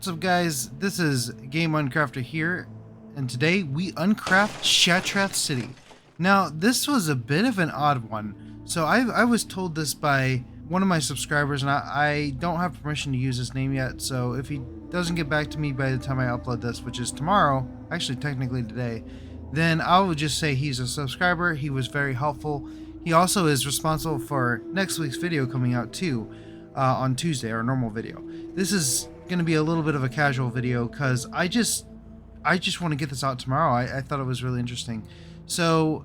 What's up, guys? This is Game Uncrafter here, and today we uncraft Shattrath City. Now, this was a bit of an odd one. So I was told this by one of my subscribers, and I don't have permission to use his name yet, so if he doesn't get back to me by the time I upload this, which is tomorrow, actually technically today, then I will just say he's a subscriber. He was very helpful. He also is responsible for next week's video coming out too, on Tuesday, our normal video. This is going to be a little bit of a casual video because I just want to get this out tomorrow. I thought it was really interesting. So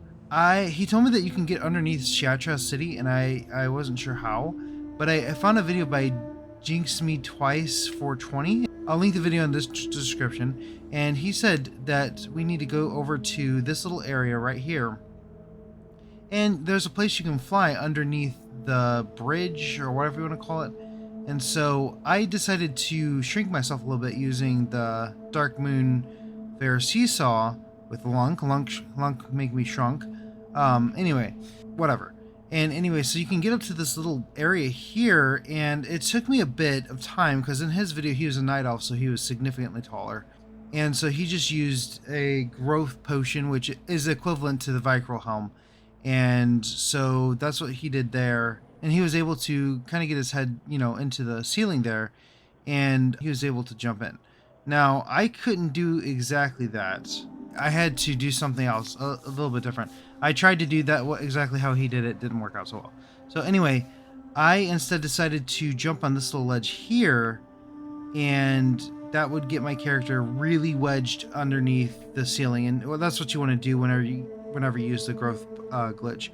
he told me that you can get underneath Shattrath City, and I wasn't sure how, but I found a video by Jinx Me Twice 420. I'll link the video in this description, and he said that we need to go over to this little area right here, and there's a place you can fly underneath the bridge or whatever you want to call it. And so I decided to shrink myself a little bit using the Dark Moon Fair Seesaw with Lunk make me shrunk. Anyway, whatever. And anyway, so you can get up to this little area here, and it took me a bit of time because in his video he was a night elf, so he was significantly taller. And so he just used a growth potion, which is equivalent to the Vicryl helm. And so that's what he did there. And he was able to kind of get his head, into the ceiling there, and he was able to jump in. Now, I couldn't do exactly that. I had to do something else, a little bit different. I tried to do that exactly how he did it. Didn't work out so well. So anyway, I instead decided to jump on this little ledge here, and that would get my character really wedged underneath the ceiling. And well, that's what you want to do whenever you use the growth glitch.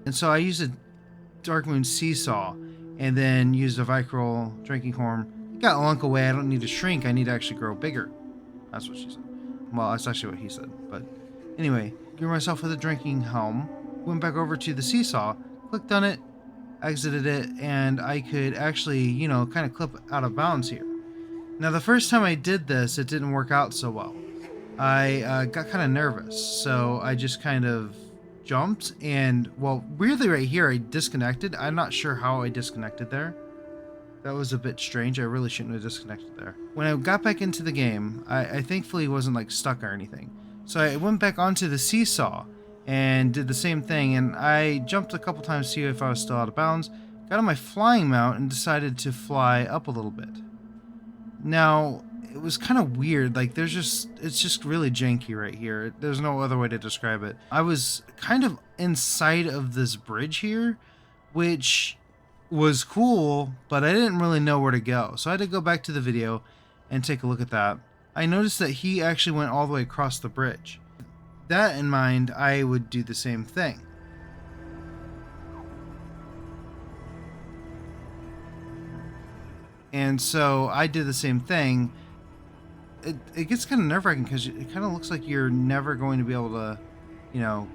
And so I used a Dark Moon Seesaw, and then used a Vicryl drinking horn. Got Lunk away. I don't need to shrink. I need to actually grow bigger. That's what she said. Well, that's actually what he said. But anyway, grew myself with a drinking helm. Went back over to the seesaw. Clicked on it. Exited it. And I could actually, kind of clip out of bounds here. Now, the first time I did this, it didn't work out so well. I got kind of nervous. So I just kind of jumped, and well, weirdly right here I disconnected. I'm not sure how I disconnected there. That was a bit strange. I really shouldn't have disconnected there. When I got back into the game, I thankfully wasn't like stuck or anything, so I went back onto the seesaw and did the same thing, and I jumped a couple times to see if I was still out of bounds, got on my flying mount and decided to fly up a little bit. Now, it was kind of weird. Like, it's just really janky right here. There's no other way to describe it. I was kind of inside of this bridge here, which was cool, but I didn't really know where to go. So I had to go back to the video and take a look at that. I noticed that he actually went all the way across the bridge. That in mind, I would do the same thing. And so I did the same thing. It gets kind of nerve-wracking because it kind of looks like you're never going to be able to,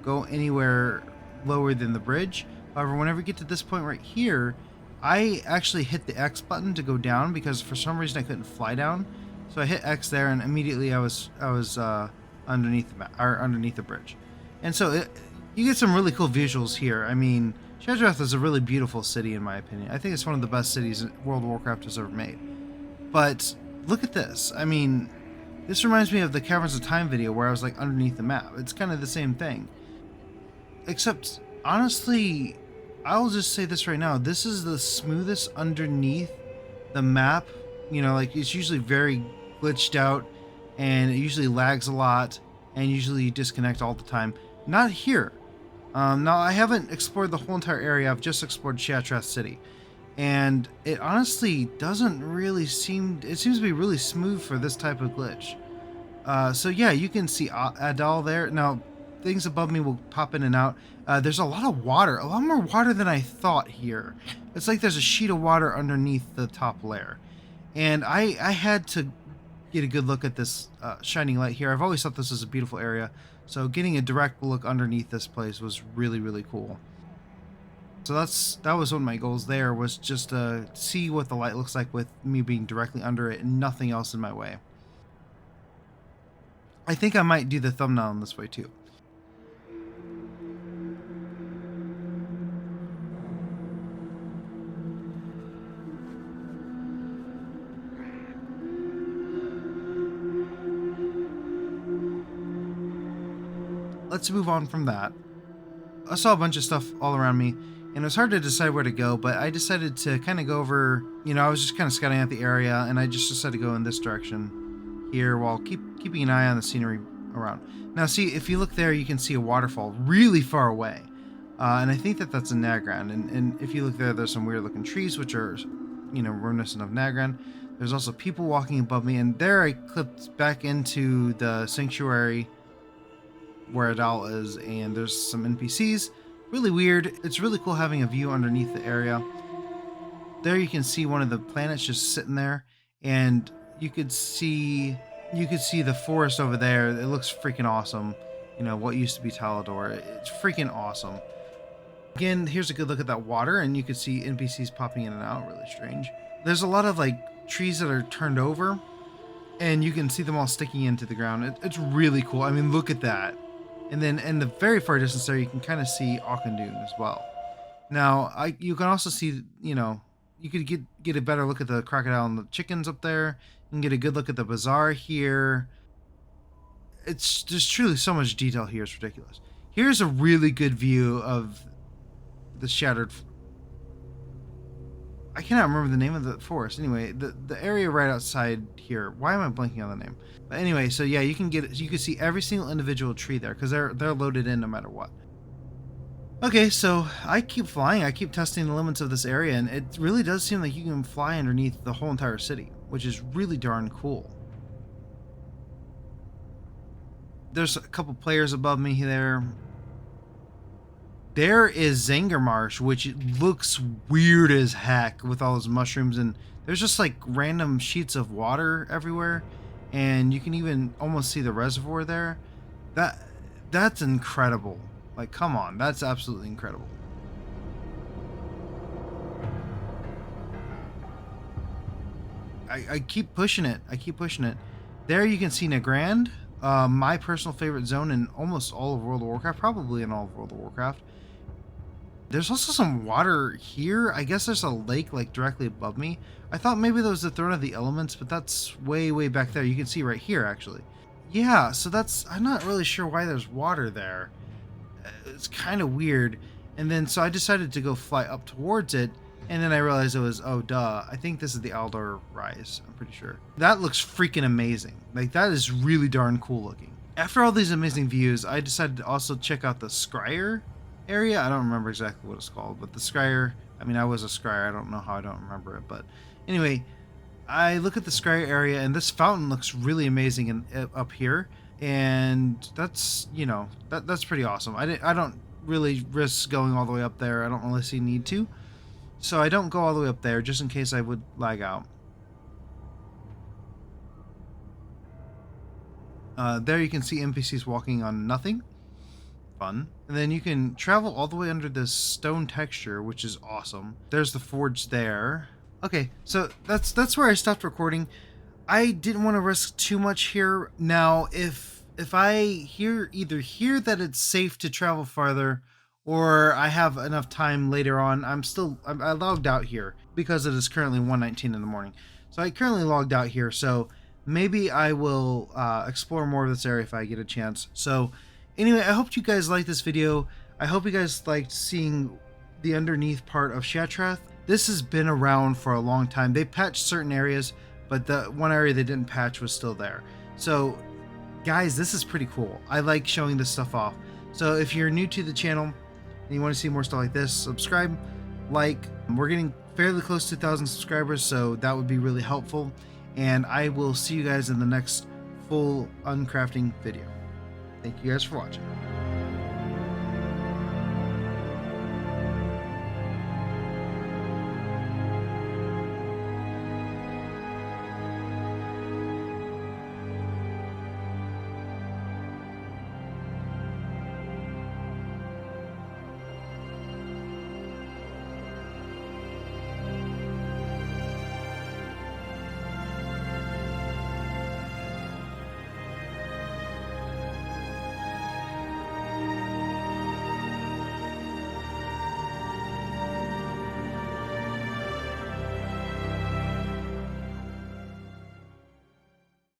go anywhere lower than the bridge. However, whenever you get to this point right here, I actually hit the X button to go down because for some reason I couldn't fly down. So I hit X there, and immediately I was underneath the bridge. And so you get some really cool visuals here. I mean, Shattrath is a really beautiful city in my opinion. I think it's one of the best cities World of Warcraft has ever made. But look at this. I mean, this reminds me of the Caverns of Time video where I was like underneath the map. It's kind of the same thing. Except, honestly, I'll just say this right now. This is the smoothest underneath the map. Like, it's usually very glitched out, and it usually lags a lot, and usually you disconnect all the time. Not here. Now, I haven't explored the whole entire area. I've just explored Shattrath City. And it honestly doesn't really seem... It seems to be really smooth for this type of glitch. So yeah, you can see Aldor there. Now, things above me will pop in and out. There's a lot of water. A lot more water than I thought here. It's like there's a sheet of water underneath the top layer. And I had to get a good look at this shining light here. I've always thought this was a beautiful area. So getting a direct look underneath this place was really, really cool. So that was one of my goals there, was just to see what the light looks like with me being directly under it and nothing else in my way. I think I might do the thumbnail in this way too. let's move on from that. I saw a bunch of stuff all around me, and it was hard to decide where to go, but I decided to kind of go over, I was just kind of scouting out the area, and I just decided to go in this direction here while keeping an eye on the scenery around. Now, see, if you look there, you can see a waterfall really far away, and I think that that's a Nagrand, and if you look there, there's some weird-looking trees, which are, reminiscent of Nagrand. There's also people walking above me, and there I clipped back into the sanctuary where Aldor is, and there's some NPCs. Really weird. It's really cool having a view underneath the area. There you can see one of the planets just sitting there, and you could see the forest over there. It looks freaking awesome. What used to be Aldor. It's freaking awesome. Again, here's a good look at that water, and you can see NPCs popping in and out. Really strange. There's a lot of trees that are turned over, and you can see them all sticking into the ground. It's really cool. I mean, look at that. And then in the very far distance there, you can kind of see Outlands as well. Now, you can also see, you could get a better look at the crocodile and the chickens up there. You can get a good look at the bazaar here. It's just truly so much detail here. It's ridiculous. Here's a really good view of the shattered... I cannot remember the name of the forest. Anyway, the area right outside here. Why am I blanking on the name? But anyway, so yeah, you can see every single individual tree there because they're loaded in no matter what. Okay, so I keep flying. I keep testing the limits of this area, and it really does seem like you can fly underneath the whole entire city, which is really darn cool. There's a couple players above me there. There is Zangarmarsh, which looks weird as heck with all those mushrooms, and there's just random sheets of water everywhere, and you can even almost see the reservoir there. That's incredible. Come on, that's absolutely incredible. I keep pushing it. There you can see Nagrand, my personal favorite zone in almost all of World of Warcraft, probably in all of World of Warcraft. There's also some water here. I guess there's a lake directly above me. I thought maybe that was the Throne of the Elements, but that's way back there. You can see right here, actually. Yeah, so I'm not really sure why there's water there. It's kind of weird. And then, so I decided to go fly up towards it, and then I realized it was, oh, duh. I think this is the Aldor Rise, I'm pretty sure. That looks freaking amazing. That is really darn cool looking. After all these amazing views, I decided to also check out the Scryer area. I don't remember exactly what it's called, but the Scryer, I mean, I was a Scryer. I don't know how I don't remember it, but anyway, I look at the Scryer area, and this fountain looks really amazing up here, and that's, that's pretty awesome. I don't really risk going all the way up there. I don't really see need to, so I don't go all the way up there just in case I would lag out. There you can see NPCs walking on nothing. Fun. And then you can travel all the way under this stone texture, which is awesome. There's the forge there. Okay, so that's where I stopped recording. I didn't want to risk too much here. Now, if I either hear that it's safe to travel farther, or I have enough time later on, I logged out here because it is currently 1:19 in the morning. So I currently logged out here, so maybe I will explore more of this area if I get a chance. So anyway, I hope you guys liked this video. I hope you guys liked seeing the underneath part of Shattrath. This has been around for a long time. They patched certain areas, but the one area they didn't patch was still there. So guys, this is pretty cool. I like showing this stuff off. So if you're new to the channel and you want to see more stuff like this, subscribe, like. We're getting fairly close to 1,000 subscribers, so that would be really helpful. And I will see you guys in the next full UnCrafting video. Thank you guys for watching.